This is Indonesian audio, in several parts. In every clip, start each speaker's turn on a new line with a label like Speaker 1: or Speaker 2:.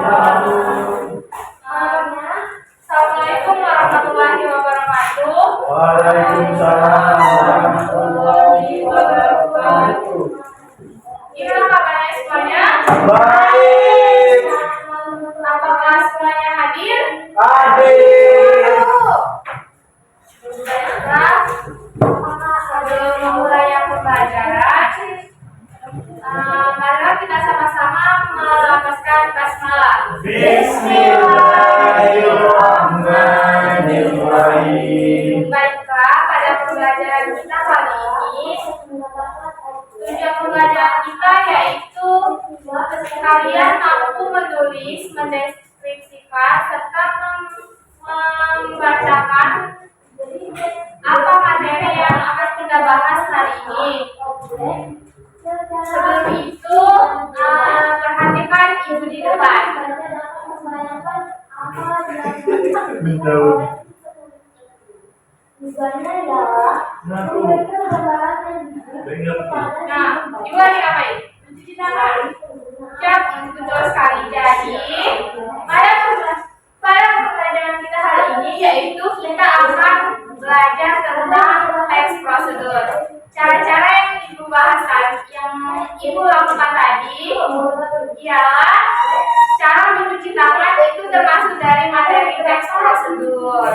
Speaker 1: Assalamualaikum warahmatullahi wabarakatuh.
Speaker 2: Waalaikumsalam warahmatullahi wabarakatuh.
Speaker 1: Gimana kabarnya semuanya?
Speaker 2: Baik.
Speaker 1: Apakah semuanya hadir?
Speaker 2: Hadir.
Speaker 1: Baiklah, sebelum memulai pembelajaran, marilah kita sama-sama melafazkan basmalah.
Speaker 2: Bismillahirrahmanirrahim.
Speaker 1: Baiklah, pada pembelajaran kita kali ini, tujuan pembelajaran kita yaitu kalian mampu menulis, mendeskripsikan, serta membacakan apa materi yang akan kita bahas hari ini. Sebelum itu, perhatikan ibu di depan. Nah, ibu lagi ngapain? Mencuci tangan. Siap, betul sekali. Jadi, pada pembelajaran kita hari ini yaitu kita akan belajar tentang teks prosedur. Cara-cara yang ibu bahas tadi, yang ibu lakukan tadi ialah cara mencuci tangan, itu termasuk dari materi teks prosedur.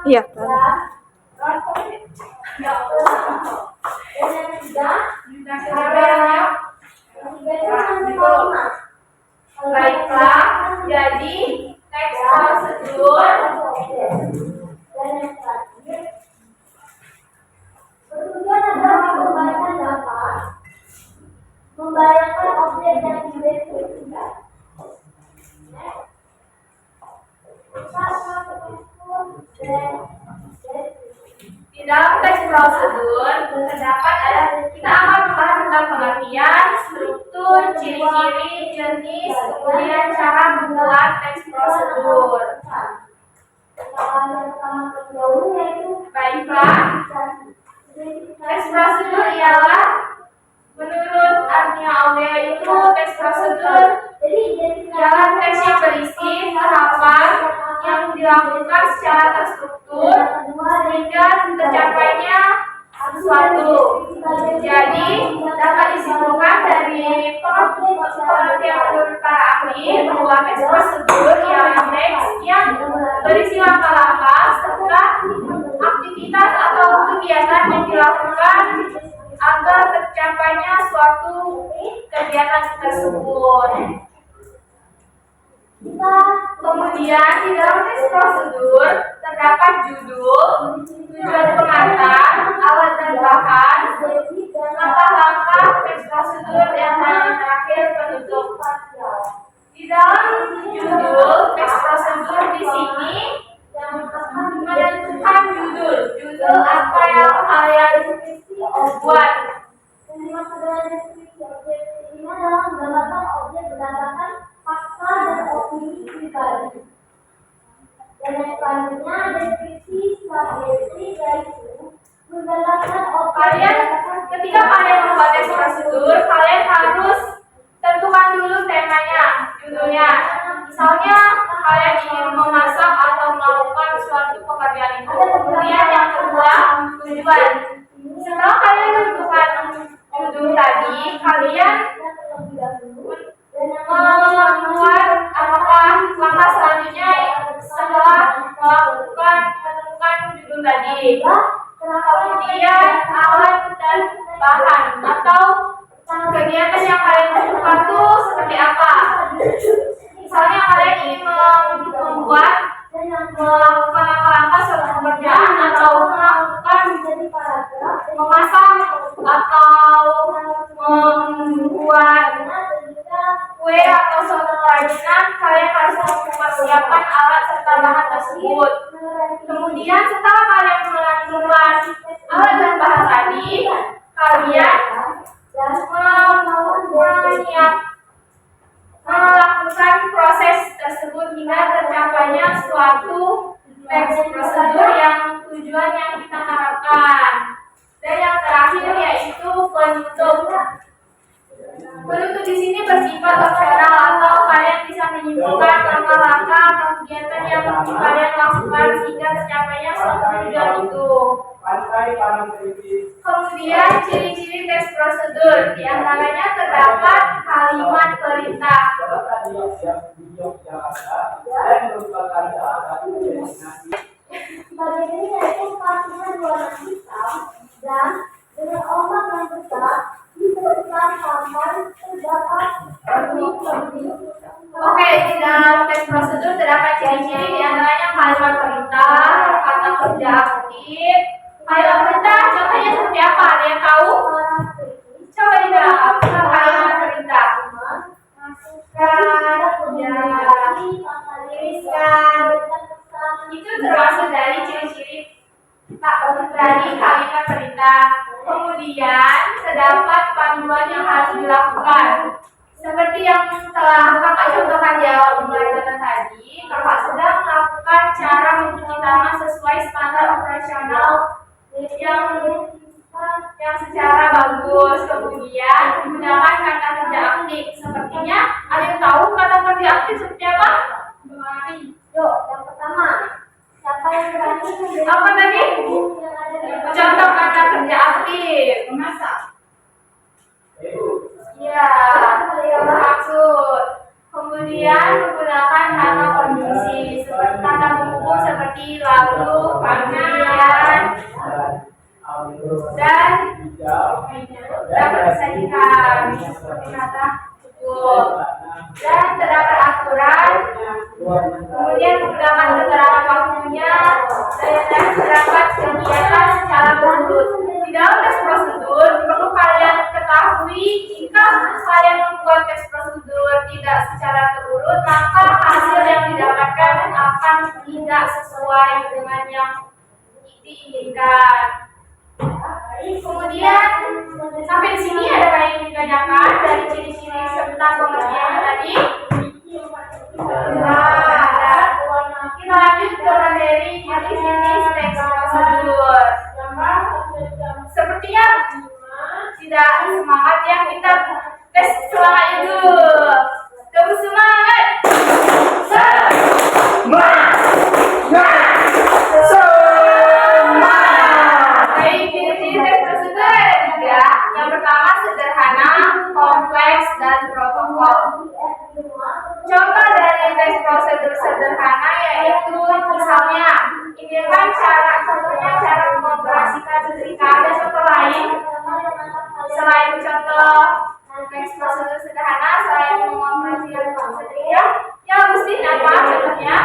Speaker 3: Iya.
Speaker 1: Baiklah, jadi teks prosedur
Speaker 4: membayangkan objek yang dideskripsikan.
Speaker 1: Di dalam teks prosedur terdapat kita akan membahas tentang pengertian, struktur, ciri-ciri, jenis, kemudian cara membuat teks prosedur. Baiklah, teks prosedur ialah menurut artinya audio itu teks prosedur ialah teks yang berisi tahapan yang dilakukan secara terstruktur sehingga tercapainya sesuatu. Jadi dapat disimpulkan dari pengertian menurut para ahli bahwa teks prosedur ialah teks yang berisi langkah-langkah serta aktivitas atau kegiatan yang dilakukan agar tercapainya suatu kegiatan tersebut. Kemudian di dalam teks prosedur terdapat judul, tujuan pengantar, alat dan bahan, langkah-langkah teks prosedur dan terakhir penutup. Di dalam judul teks prosedur di sini menentukan judul apa yang kalian buat.
Speaker 4: Ini adalah menggambarkan objek berdasarkan fakta dan opini pribadi. Dan yang selanjutnya deskripsi strategi, yaitu menggambarkan objek.
Speaker 1: Ketika kalian membuat teks prosedur, kalian harus tentukan dulu temanya, judulnya. Misalnya kalian ingin memasak atau melakukan suatu pekerjaan itu. Kemudian yang kedua, tujuan. Setelah kalian tentukan judul tadi, kalian membuat apakah langkah selanjutnya setelah menentukan judul tadi. Kemudian alat dan bahan atau kegiatan yang kalian tentukan itu seperti apa. Misalnya kalian ingin melakukan langkah suatu pekerjaan atau melakukan memasak atau membuat kue atau suatu kerajinan, kalian harus mempersiapkan alat serta bahan tersebut. Kemudian setelah kalian menemukan alat dan bahan tadi, kalian melakukan proses tersebut hingga tercapainya suatu teks prosedur yang tujuan yang kita harapkan. Dan yang terakhir yaitu penutup. Penutup di sini bersifat opsional atau kalian bisa menyimpulkan langkah-langkah atau kegiatan yang kalian lakukan sehingga tercapainya suatu tujuan itu. Kemudian ciri-ciri teks prosedur, di antaranya terdapat kalimat perintah.
Speaker 4: Bagian ini yaitu pasangan warna hitam dan dengan ombak yang besar ditekan sampai terdapat lebih.
Speaker 1: Oke, di dalam teks prosedur terdapat ciri-ciri, di antaranya kalimat perintah, kata kerja aktif. Kalimat perintah contohnya seperti apa? Ada yang tahu? Coba dibilang kalimat perintah. Itu termasuk dari ciri-ciri dari kalimat perintah. Kemudian terdapat panduan yang harus dilakukan. Seperti yang telah kakak contohkan di awal pembelajaran tadi, kakak sedang melakukan cara mencuci tangan sesuai standar operasional yang secara bagus. Kemudian menggunakan kata kerja aktif. Sepertinya ada yang tahu kata kerja aktif seperti apa?
Speaker 4: Yuk, yang pertama, siapa yang berani
Speaker 1: Apa tadi?
Speaker 4: yang ada di
Speaker 1: Contoh kata kerja aktif.
Speaker 2: Memasak.
Speaker 1: Ya, bermaksud. Kemudian menggunakan kata konjungsi seperti kata menghubung seperti lalu, kemudian dan dapat disajikan seperti kata cukup. Dan terdapat aturan, kemudian menggunakan keterangan waktunya, dan terdapat kegiatan secara berurut. Di dalam teks prosedur perlu kalian ketahui, jika kalian membuat teks prosedur tidak secara terurut, maka hasil yang didapatkan akan tidak sesuai dengan yang diinginkan. Kemudian sampai di sini ada yang ditanyakan dari ciri-ciri tentang pengertian tadi. Nah, kita lanjut ke materi jenis teks prosedur. Sepertinya tidak semangat ya, kita tes semangat itu. Tepuk semangat. Baik, ciri-ciri teks prosedur ada tiga. Yang pertama sederhana, kompleks, dan protokol. Contoh dari teks prosedur sederhana yaitu misalnya ini kan contohnya cara mengoperasikan setrika. Ada contoh lain selain contoh teks prosedur sederhana selain mengoperasikan setrika? Ya Agustin, apa contohnya?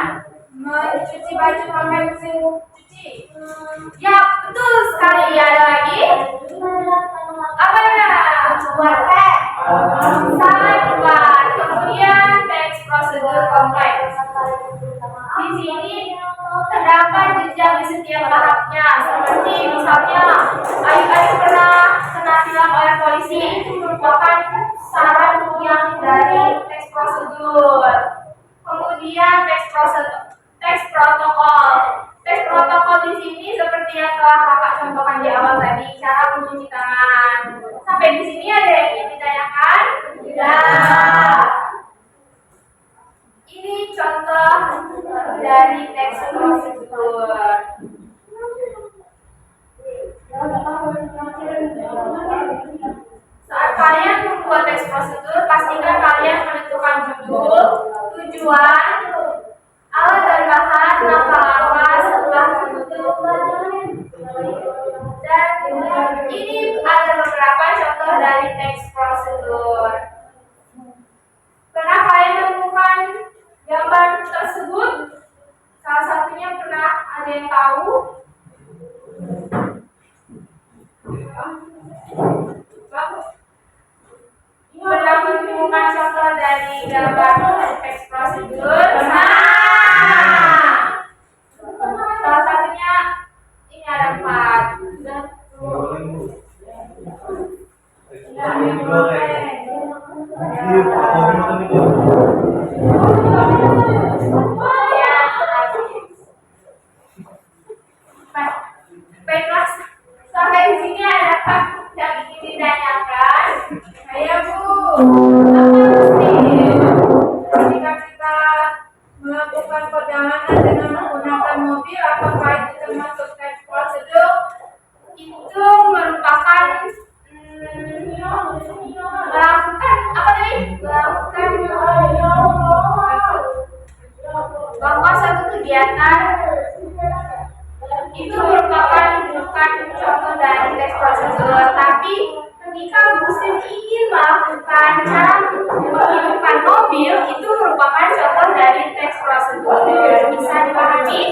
Speaker 1: Mencuci baju pakai mesin cuci. Ya betul sekali. Ada lagi? Apa ya? Buat teh. Sangat buat. Kemudian teks prosedur kompleks. Di sini terdapat jenjang di setiap tahapnya. Seperti misalnya, adik-adik pernah kena tilang oleh polisi. Itu merupakan saran yang dari teks prosedur. Kemudian teks protokol. Teks protokol di sini seperti yang telah kakak contohkan di awal tadi, cara mencuci tangan. Sampai di sini ada yang ingin ditanyakan? Tidak. Ini contoh dari teks prosedur. Saat kalian membuat teks prosedur, pastikan kalian menentukan judul, tujuan, alat dan bahan, langkah-langkah setelah menutup. Dan ini ada beberapa contoh dari teks prosedur. Pernah kalian menemukan gambar tersebut? Salah satunya pernah ada yang tahu? Pernah menemukan contoh dari gambar teks prosedur? Salah suatu kegiatan itu merupakan bukan contoh dari tes prosedur, tapi ketika Muslim ingin melakukan cara menghidupkan mobil, itu merupakan contoh dari tes prosedur. Bisa dipahami?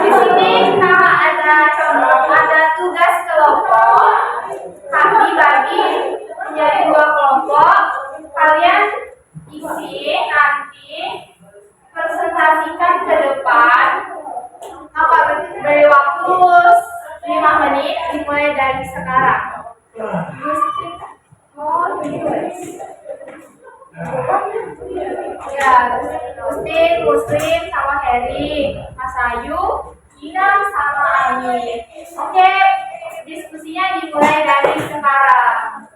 Speaker 1: Di sini kalau ada contoh, ada tugas kelompok, kami bagi menjadi 2 kelompok. Kalian isi nanti presentasikan ke depan. Maka beri waktu 5 menit dimulai dari sekarang. Ya, Muslim sama Heri, Mas Ayu, Inam sama Ami. Oke, diskusinya dimulai dari sekarang.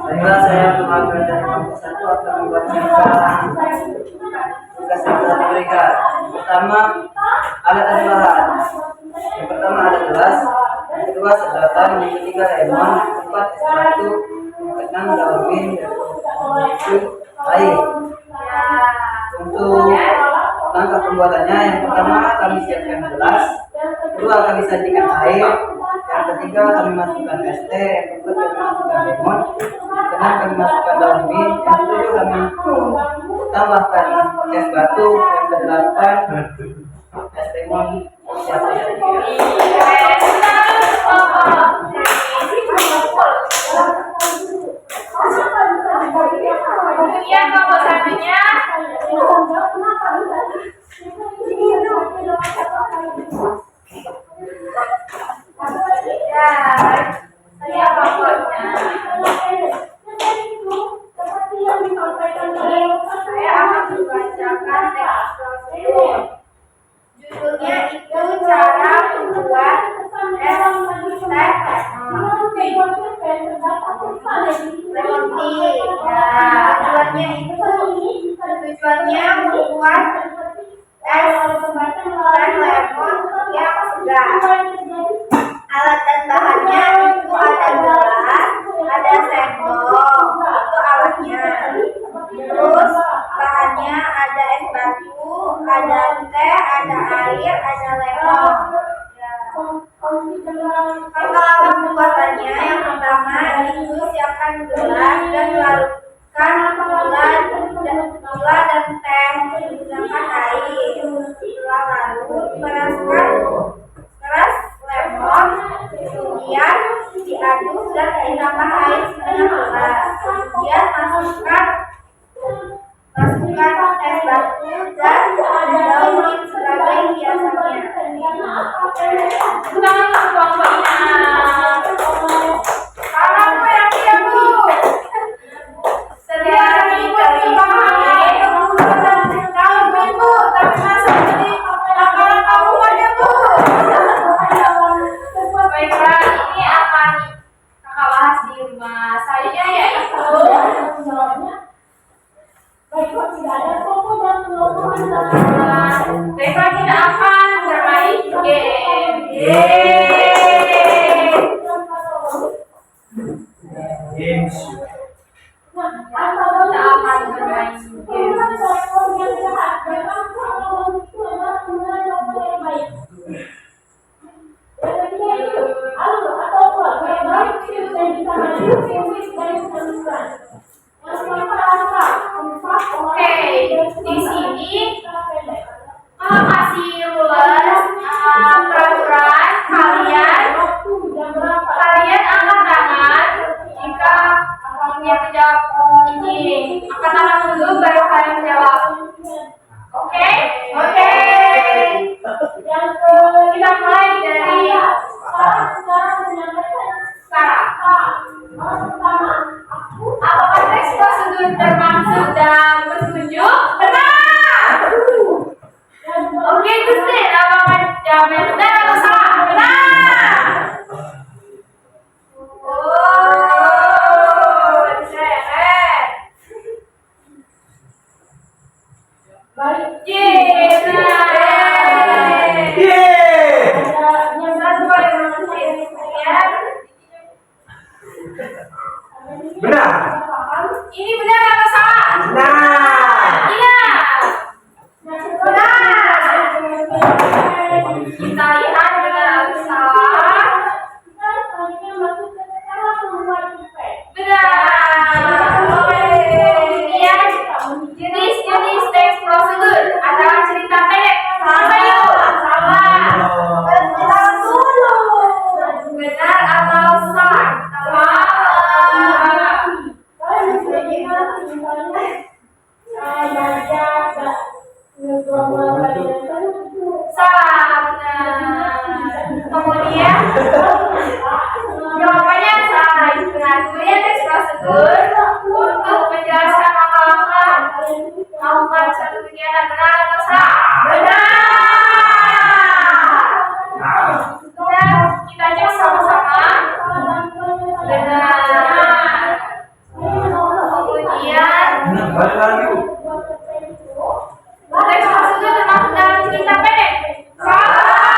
Speaker 2: Baiklah, saya mengatakan dari kelompok 1 akan membuatkan tugas yang telah diberikan. Pertama, alat dan bahan. Yang pertama ada gelas, yang kedua sedotan, yang ketiga lemon, yang keempat es batu, yang keenam daun mint, yang ketujuh air. Untuk langkah pembuatannya, yang pertama kami siapkan gelas, kedua kami sajikan air, yang ketiga kami masukkan es teh, yang keempat kami masukkan lemon, yang keenam kami masukkan daun mint, yang ketujuh kami tambahkan es batu, yang kedelapan es lemon siap disajikan.
Speaker 1: Kemudian kelompok satunya ya, kelompoknya. Saya akan membacakan teks prosedur. Judulnya itu cara membuat es teh lemon tea. Tujuannya membuat es teh lemon yang segar. Alat dan bahannya itu ada gelas, ada sendok, itu alatnya. Terus bahannya ada es batu, ada teh, ada air, ada lemon. Peralatan pembuatannya yang pertama itu siapkan gelas dan larutkan gula dan teh menggunakan air. Setelah larut, peras lemon, kemudian diaduk dan ditambah air setengah gelas. Kemudian masukkan es batu dan daun mint sebagai hiasannya. Selamat kelompok Inam. Masanya yaitu
Speaker 4: Baiklah, tidak ada toko dan peloporan.
Speaker 1: Baiklah, kita akan bermain game.
Speaker 2: Games.
Speaker 4: Nah,
Speaker 1: Kita akan bermain game. Oke, di sini kasih rules peraturan kalian. Kalian angkat tangan jika ingin menjawab ini. Angkat tangan dulu baru kalian jawab. Oke? Oke. Kita mulai dari sekarang. Apakah teks prosedur termaksud dalam petunjuk? Benar. Oke, Gusti, apakah jawabannya benar atau salah? Benar. Oh, keren. Yeay, benar. Satu kali mengerti. Ya.
Speaker 2: Benar.
Speaker 1: Ini benar atau salah?
Speaker 2: Nah.
Speaker 1: Iya. Benar. Kita lihat benar atau salah. Benar. Kemudian jenis teks prosedur adalah cerita pendek. Salah yuk. Salah. Benar dulu. Benar atau salah? Salah. Salah. Benar. Kemudian jawabannya salah. Benar. Kemudian teks prosedur untuk menjelaskan langkah-langkah melakukan suatu kegiatan. Benar atau salah? Benar. Dan kita cek sama-sama. Benar. Kemudian
Speaker 2: Balik lagi.
Speaker 1: teks prosedur termasuk dalam cerita pendek. Salah.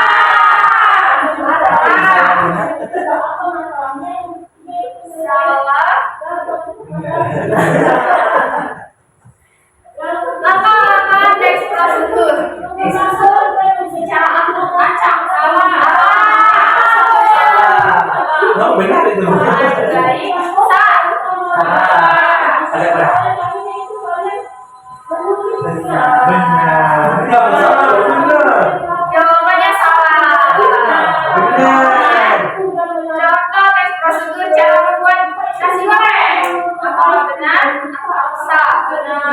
Speaker 1: Langkah-langkah teks prosedur disusun secara acak. Salah.
Speaker 2: Oh, benar itu.
Speaker 1: Baik. Salah.
Speaker 2: Ada benar. Benar.
Speaker 1: Jawabannya salah.
Speaker 2: Benar.
Speaker 1: Contoh teks prosedur cara membuat nasi goreng. Apakah benar atau salah? Benar.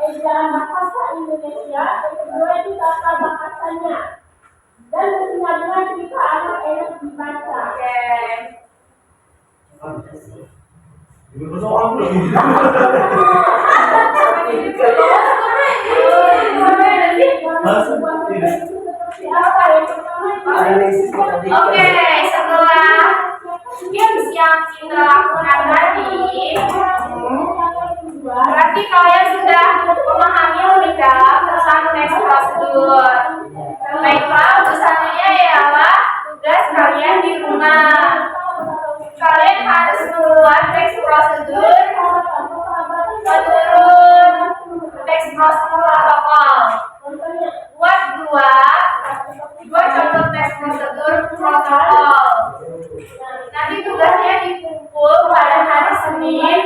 Speaker 4: Ejaan bahasa Indonesia kedua itu tata bahasanya dan kesinambungan jika anak enak dibaca.
Speaker 1: Oke.
Speaker 2: Soal analisis tadi.
Speaker 1: Oke, setelah games yang kita lakukan tadi, berarti kalian sudah memahami lebih dalam tentang teks prosedur. Baiklah, untuk selanjutnya ialah tugas kalian di rumah. Kalian harus membuat teks prosedur menurut teks prosedur protokol. Buat dua contoh teks prosedur protokol. Nanti tugasnya dikumpul pada hari Senin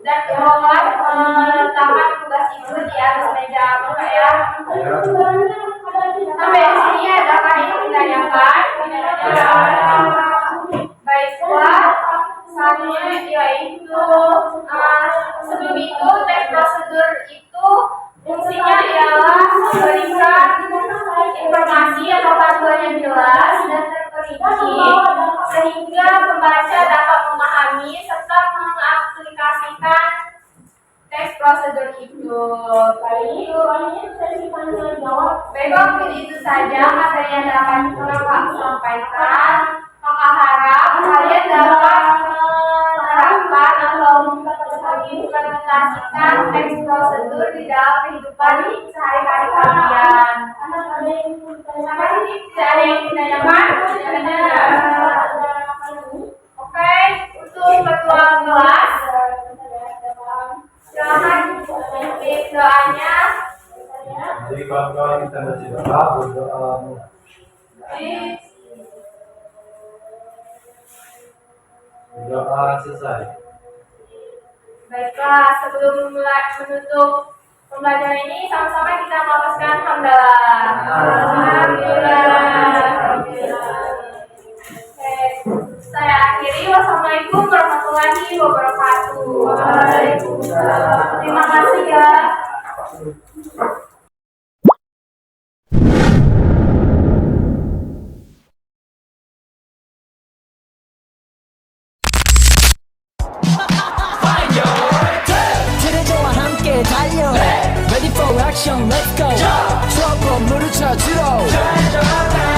Speaker 1: dan tolong meletakkan tugas itu di atas meja apa ya. Sampai di sini adakah yang ditanyakan? Baiklah, selanjutnya yaitu sebelum itu teks prosedur itu fungsinya ialah memberikan informasi atau panduan yang jelas dan terperinci sehingga pembaca dapat memahami serta mengaplikasikan teks prosedur itu. Baiklah, mungkin itu saja materi yang dapat kami sampaikan. Kakak harap kalian dapat mengimplementasikan teks prosedur di dalam kehidupan sehari-hari kalian. Sampai sini tidak ada yang ditanyakan? Oke, untuk ketua kelas, silakan pimpin doanya.
Speaker 3: Jadi kawan-kawan kita berdoa. Doa selesai.
Speaker 1: Baiklah, sebelum menutup pembelajaran ini, sama-sama kita melafazkan hamdalah. Alhamdulillah. Oke, saya akhiri. Wassalamualaikum warahmatullahi wabarakatuh.
Speaker 2: Waalaikumsalam.
Speaker 1: Terima kasih ya.
Speaker 5: 트레저와 함께 달려 Ready for action, let's go 트러블 물을 쳐주러